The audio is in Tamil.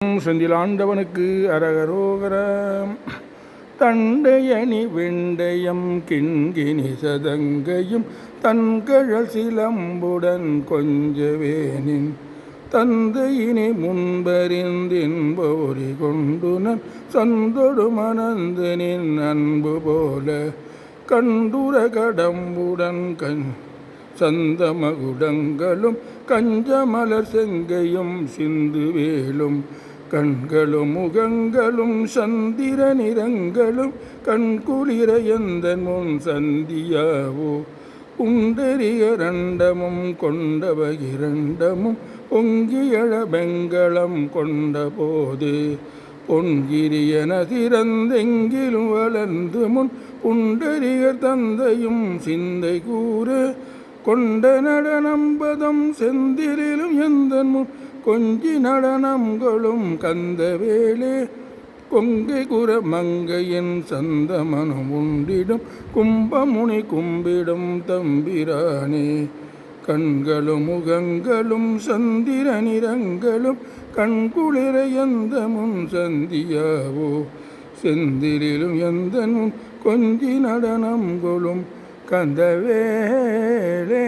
செந்திலாண்டவனுக்கு அரகரோகரம். தண்டையணி வெண்டயம் கிண்கிணி சதங்கையும் தன்கழல் சிலம்புடன் கொஞ்சவேனின் தந்தையினை முன்பறிந்தின்போரி கொண்டுனன் சந்தொடு மணந்தனின் அன்பு போல கண்டுர கடம்புடன் சந்தமகுடங்களும் கஞ்சமலர் செங்கையும் சிந்து வேலும் கண்களும் முகங்களும் சந்திர நிறங்களும் கண்குளிர எந்தன் முன் சந்தியாவோ உண்டெறிய ரண்டமும் கொண்டவகிரண்டமும் பொங்கியழ பெங்களம் கொண்ட போது பொன்கிரியன திறந்தெங்கிலும் வளர்ந்து முன் புண்டரிகர் தந்தையும் சிந்தை கூற கொண்ட நடனம்பதம் செந்திலும் எந்தன் முன் கொஞ்சி நடனங்களும் கந்தவேளே கொங்கை குற மங்கையின் சந்தமனம் உண்டிடும் கும்பமுனி கும்பிடும் தம்பிரானே கண்களும் முகங்களும் சந்திர நிறங்களும் கண்குளிர எந்த முன் சந்தியாவோ செந்திலும் எந்த முன் கொஞ்சி நடனங்களும் கந்தவேளே.